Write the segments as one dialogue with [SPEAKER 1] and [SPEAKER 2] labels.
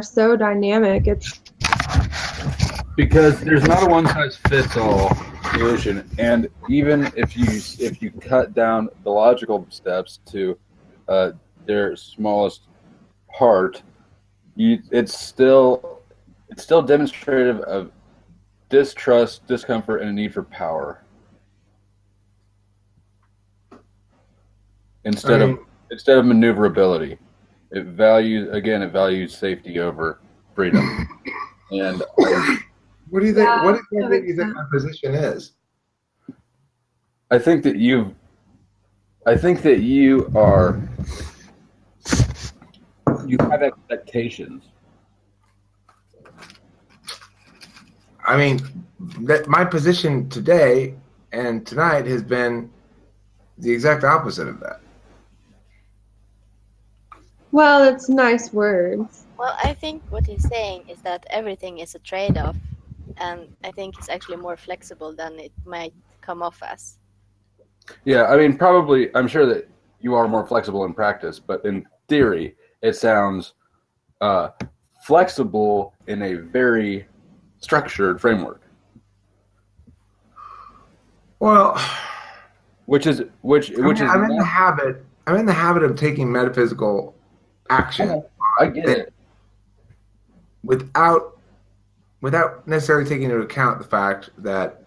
[SPEAKER 1] so dynamic. It's
[SPEAKER 2] because there's not a one-size-fits-all solution, and even if you cut down the logical steps to their smallest part, it's still demonstrative of distrust, discomfort, and a need for power instead of maneuverability. It values safety over freedom. And
[SPEAKER 3] what do you think? What do you think my position is?
[SPEAKER 2] I think that you have expectations.
[SPEAKER 3] I mean, that my position today and tonight has been the exact opposite of that.
[SPEAKER 1] well, it's nice words.
[SPEAKER 4] Well, I think what he's saying is that everything is a trade-off, and I think it's actually more flexible than it might come off as.
[SPEAKER 2] Yeah, I mean, probably, I'm sure that you are more flexible in practice, but in theory, it sounds flexible in a very structured framework.
[SPEAKER 3] Well,
[SPEAKER 2] I'm
[SPEAKER 3] in the habit of taking metaphysical action.
[SPEAKER 2] I get it.
[SPEAKER 3] Without necessarily taking into account the fact that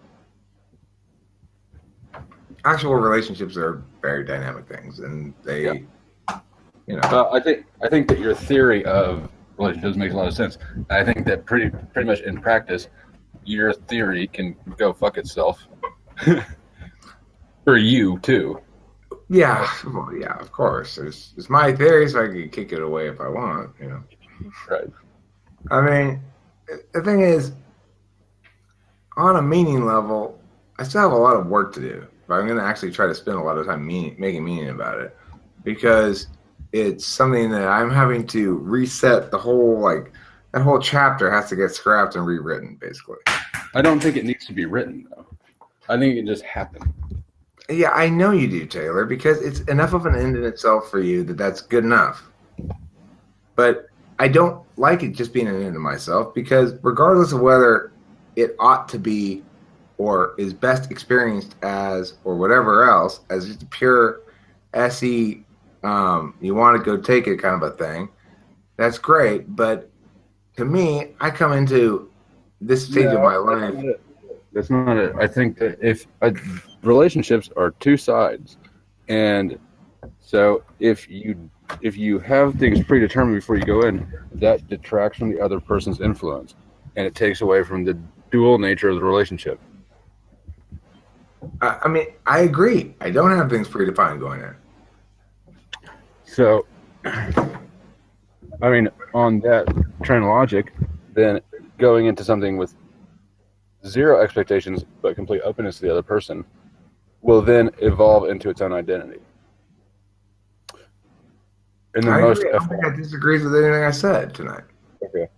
[SPEAKER 3] actual relationships are very dynamic things, and they,
[SPEAKER 2] I think that your theory of relationships makes a lot of sense. I think that pretty much in practice, your theory can go fuck itself. For you too.
[SPEAKER 3] Yeah, well, yeah, of course. It's my theory, so I can kick it away if I want.
[SPEAKER 2] Right.
[SPEAKER 3] I mean, the thing is, on a meaning level, I still have a lot of work to do. But I'm going to actually try to spend a lot of time making meaning about it, because it's something that I'm having to reset the whole, that whole chapter has to get scrapped and rewritten, basically.
[SPEAKER 2] I don't think it needs to be written, though. I think it can just happen.
[SPEAKER 3] Yeah, I know you do, Taylor, because it's enough of an end in itself for you that's good enough. But I don't like it just being an end in myself, because regardless of whether it ought to be or is best experienced as, or whatever else, as just a pure SE, you want to go take it kind of a thing, that's great. But to me, I come into this stage of my life.
[SPEAKER 2] That's not it. I think that if relationships are two sides, and so if you have things predetermined before you go in, that detracts from the other person's influence, and it takes away from the dual nature of the relationship.
[SPEAKER 3] I mean, I agree. I don't have things predefined going in.
[SPEAKER 2] So, I mean, on that train of logic, then going into something with zero expectations but complete openness to the other person will then evolve into its own identity. And the
[SPEAKER 3] I
[SPEAKER 2] most
[SPEAKER 3] agree. I don't think I disagree with anything I said tonight.
[SPEAKER 2] Okay.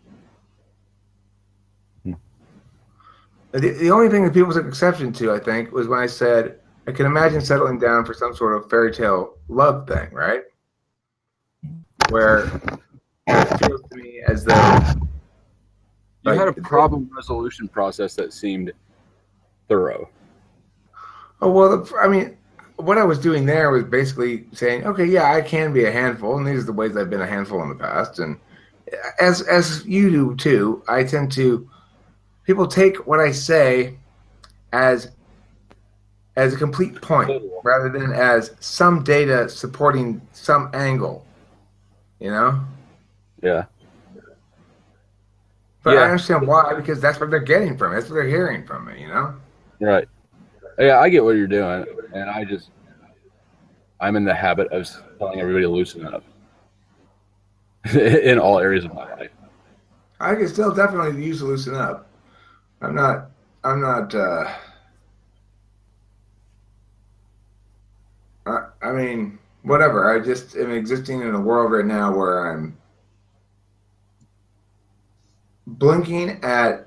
[SPEAKER 3] The only thing that people took exception to, I think, was when I said I can imagine settling down for some sort of fairy tale love thing, right? Where it feels to me as though
[SPEAKER 2] you had a problem resolution process that seemed thorough.
[SPEAKER 3] Oh, well, I mean, what I was doing there was basically saying, okay, yeah, I can be a handful, and these are the ways I've been a handful in the past. And as you do too, I tend to, people take what I say as a complete point rather than as some data supporting some angle,
[SPEAKER 2] Yeah.
[SPEAKER 3] But I understand why, because that's what they're getting from it. That's what they're hearing from me,
[SPEAKER 2] Right. Yeah, I get what you're doing, and I'm in the habit of telling everybody to loosen up in all areas of my life.
[SPEAKER 3] I can still definitely use to loosen up. I'm not I mean, whatever. I just am existing in a world right now where I'm blinking at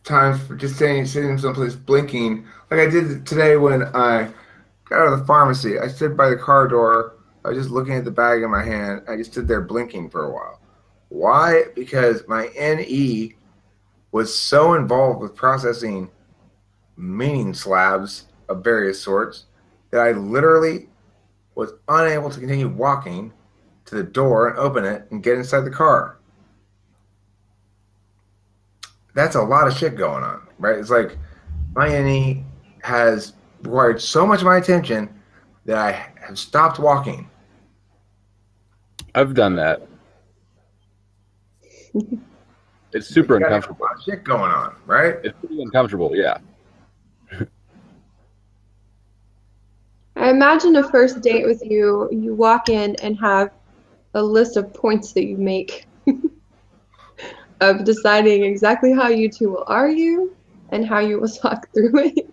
[SPEAKER 3] times for just sitting someplace blinking, like I did today when I got out of the pharmacy. I stood by the car door. I was just looking at the bag in my hand. I just stood there blinking for a while. Why? Because my NE was so involved with processing meaning slabs of various sorts that I literally was unable to continue walking to the door and open it and get inside the car. That's a lot of shit going on, right? It's like my NE has required so much of my attention that I have stopped walking.
[SPEAKER 2] I've done that. It's super
[SPEAKER 3] You gotta have
[SPEAKER 2] uncomfortable.
[SPEAKER 3] a lot of shit going on, right?
[SPEAKER 2] It's pretty uncomfortable, yeah.
[SPEAKER 1] I imagine a first date with you, you walk in and have a list of points that you make of deciding exactly how you two will argue and how you will talk through it.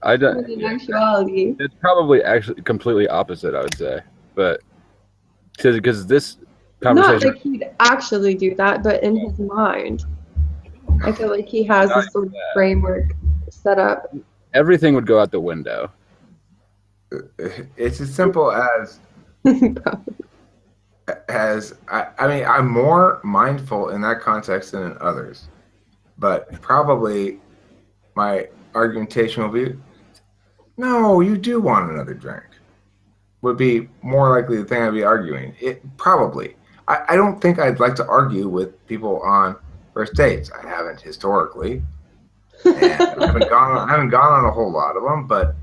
[SPEAKER 2] I don't.
[SPEAKER 1] In actuality.
[SPEAKER 2] It's probably actually completely opposite, I would say, but because this
[SPEAKER 1] Not
[SPEAKER 2] conversation,
[SPEAKER 1] like he'd actually do that, but in his mind. I feel like he has this sort of framework set up.
[SPEAKER 2] everything would go out the window.
[SPEAKER 3] It's as simple as I mean, I'm more mindful in that context than in others, but probably my argumentation will be, no, you do want another drink, would be more likely the thing I'd be arguing. It probably. I don't think I'd like to argue with people on first dates. I haven't historically. And I haven't gone on a whole lot of them, but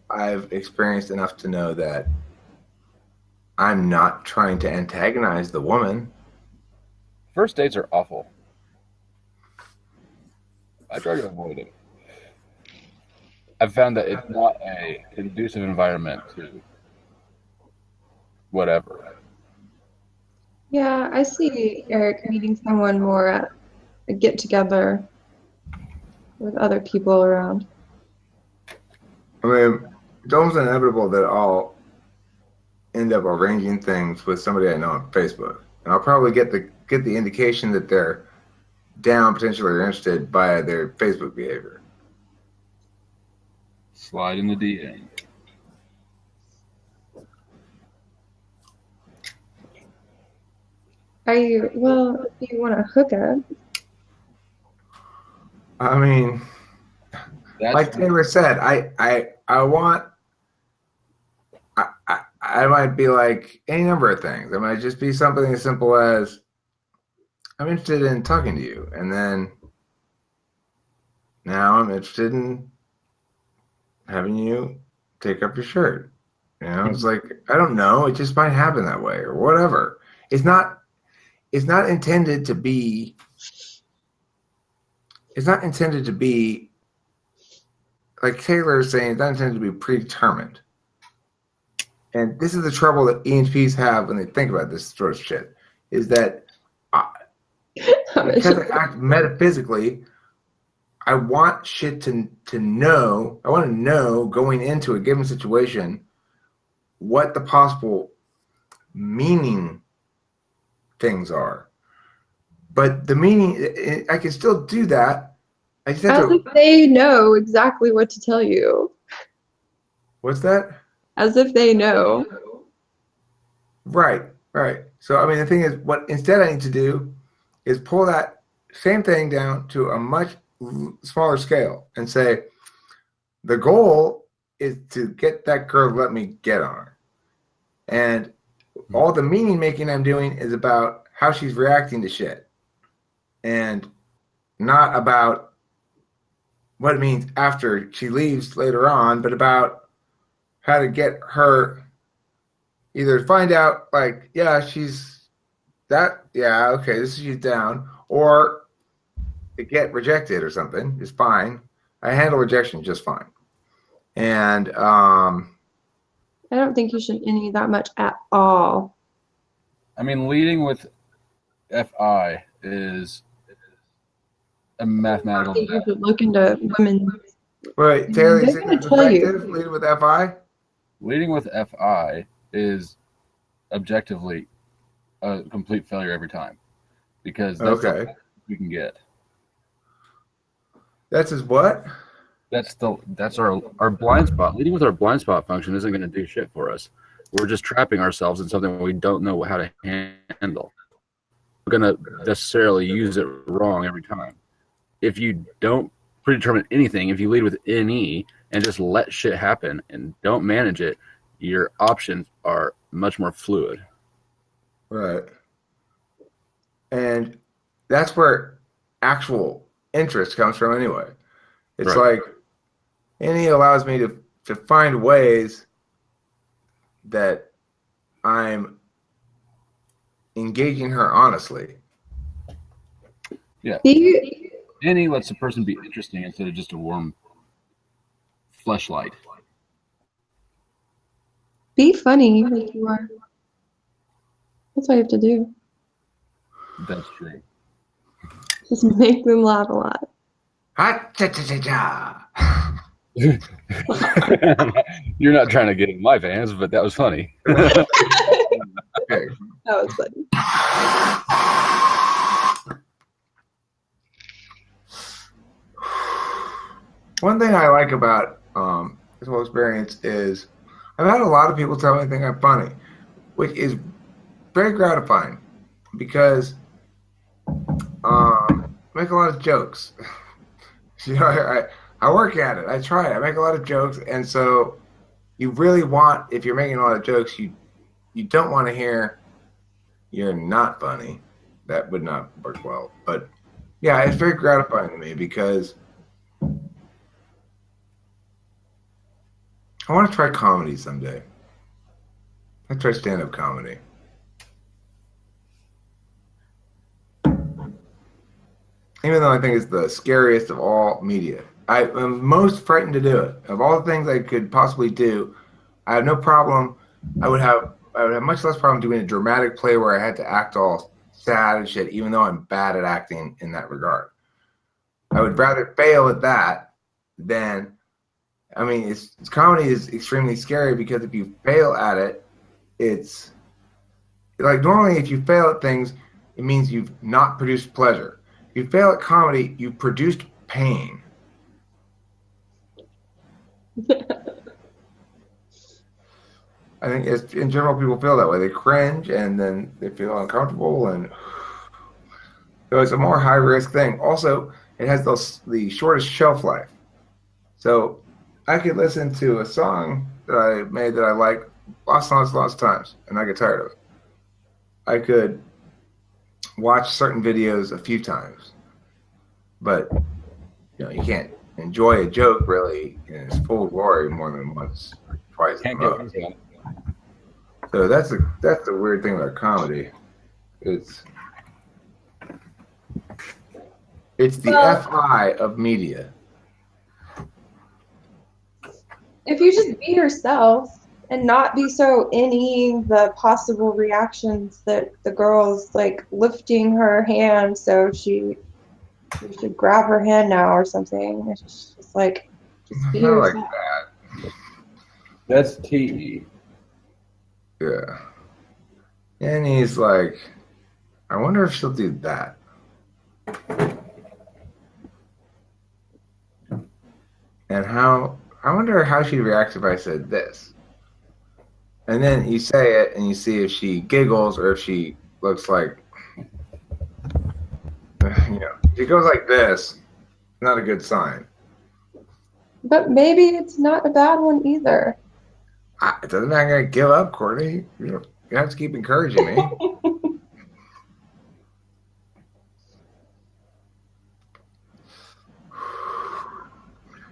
[SPEAKER 3] I've experienced enough to know that I'm not trying to antagonize the woman.
[SPEAKER 2] First dates are awful. I try to avoid it. I've found that it's not a conducive environment to whatever.
[SPEAKER 1] Yeah, I see Eric meeting someone more at a get together with other people around.
[SPEAKER 3] I mean, it's almost inevitable that I'll end up arranging things with somebody I know on Facebook, and I'll probably get the indication that they're down, potentially or interested by their Facebook behavior.
[SPEAKER 2] Slide in the DM.
[SPEAKER 1] Well, if you want to hook up,
[SPEAKER 3] I mean, like Taylor said, I want. I might be like any number of things. It might just be something as simple as I'm interested in talking to you, and then now I'm interested in having you take up your shirt. You know, it's like I don't know. It just might happen that way, or whatever. It's not intended to be. It's not intended to be like Taylor is saying. It's not intended to be predetermined. And this is the trouble that ENTPs have when they think about this sort of shit, is that because I act metaphysically, I want shit to know. I want to know going into a given situation what the possible meaning
[SPEAKER 5] things are. But the meaning, I can still do that. I just have
[SPEAKER 1] As
[SPEAKER 5] to.
[SPEAKER 1] if they know exactly what to tell you.
[SPEAKER 5] What's that?
[SPEAKER 1] As if they know.
[SPEAKER 5] Right, right. So, I mean, the thing is, what instead I need to do is pull that same thing down to a much smaller scale and say, the goal is to get that girl to let me get on her. And all the meaning making I'm doing is about how she's reacting to shit. And not about what it means after she leaves later on, but about how to get her either find out, like, yeah, she's that, yeah, okay, this is she's down, or to get rejected or something is fine. I handle rejection just fine. And
[SPEAKER 1] I don't think you should any that much at all.
[SPEAKER 2] I mean, leading with FI is a
[SPEAKER 1] I
[SPEAKER 2] mathematical.
[SPEAKER 1] think you should look into women.
[SPEAKER 5] wait, Taylor, you
[SPEAKER 1] They're
[SPEAKER 5] said
[SPEAKER 1] gonna
[SPEAKER 5] it's
[SPEAKER 1] tell you.
[SPEAKER 5] effective leading with FI?
[SPEAKER 2] Leading with FI is objectively a complete failure every time because that's the
[SPEAKER 5] Okay.
[SPEAKER 2] best we can get.
[SPEAKER 5] That's his what?
[SPEAKER 2] That's our blind spot. Leading with our blind spot function isn't going to do shit for us. We're just trapping ourselves in something we don't know how to handle. going to necessarily use it wrong every time. If you don't predetermine anything, if you lead with NE and just let shit happen and don't manage it, your options are much more fluid.
[SPEAKER 5] Right. And that's where actual interest comes from anyway. It's
[SPEAKER 2] Right.
[SPEAKER 5] like NE allows me to find ways that I'm engaging her honestly.
[SPEAKER 2] Yeah.
[SPEAKER 1] Do you
[SPEAKER 2] NE lets the person be interesting instead of just a warm fleshlight.
[SPEAKER 1] be funny like you are? That's what you have to do.
[SPEAKER 2] That's true.
[SPEAKER 1] Just make them laugh a lot.
[SPEAKER 5] Ha cha cha cha cha.
[SPEAKER 2] You're not trying to get in my fans, but that was funny.
[SPEAKER 5] Okay.
[SPEAKER 1] That was funny.
[SPEAKER 5] One thing I like about this whole experience is I've had a lot of people tell me they think I'm funny, which is very gratifying because I make a lot of jokes. You know, I work at it. I try it. I make a lot of jokes, and so you really want, if you're making a lot of jokes, you don't want to hear you're not funny. That would not work well. But yeah, it's very gratifying to me because I want to try comedy someday. I try stand-up comedy. Even though I think it's the scariest of all media. I am most frightened to do it. Of all the things I could possibly do, I have no problem. I would have much less problem doing a dramatic play where I had to act all sad and shit, even though I'm bad at acting in that regard. I would rather fail at that than, I mean, it's comedy is extremely scary because if you fail at it, it's like normally if you fail at things, it means you've not produced pleasure. If you fail at comedy, you produced pain. I think in general people feel that way. They cringe and then they feel uncomfortable, and so it's a more high risk thing. Also, it has the shortest shelf life. So I could listen to a song that I made that I like lots of times, and I get tired of it. I could watch certain videos a few times, but you can't enjoy a joke really in its full glory more than once or twice.
[SPEAKER 2] Can't get easy on it.
[SPEAKER 5] So that's the weird thing about comedy. It's the FI of media.
[SPEAKER 1] If you just be yourself and not be so any the possible reactions that the girl's like lifting her hand so you should grab her hand now or something. It's just like, just be
[SPEAKER 5] Not like
[SPEAKER 1] yourself.
[SPEAKER 5] that.
[SPEAKER 2] That's TE.
[SPEAKER 5] Yeah. And he's like, I wonder if she'll do that. And I wonder how she'd react if I said this. And then you say it and you see if she giggles or if she looks like, if she goes like this, not a good sign.
[SPEAKER 1] But maybe it's not a bad one either.
[SPEAKER 5] It doesn't mean I'm going to give up, Courtney. You have to keep encouraging me.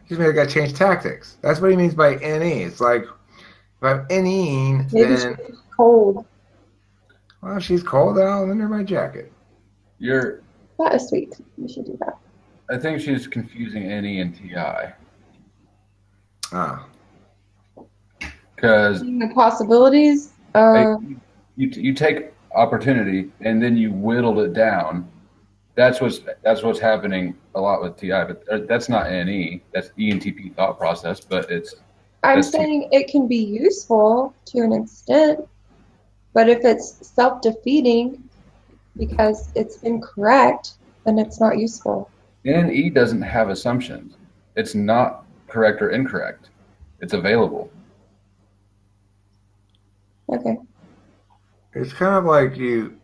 [SPEAKER 5] He's maybe got to change tactics. That's what he means by NE. It's like, if I'm NEing,
[SPEAKER 1] Maybe
[SPEAKER 5] then,
[SPEAKER 1] she's cold.
[SPEAKER 5] well, if she's cold, I'll lend her my jacket.
[SPEAKER 1] That is sweet. You should do that.
[SPEAKER 2] I think she's confusing NE and TI.
[SPEAKER 5] Ah.
[SPEAKER 2] Because
[SPEAKER 1] Seeing the possibilities.
[SPEAKER 2] you take opportunity and then you whittled it down. That's what's happening a lot with TI, but that's not NE. That's ENTP thought process, but
[SPEAKER 1] I'm saying it can be useful to an extent, but if it's self-defeating because it's incorrect, then it's not useful.
[SPEAKER 2] NE doesn't have assumptions. It's not correct or incorrect. It's available.
[SPEAKER 1] Okay.
[SPEAKER 5] It's kind of like you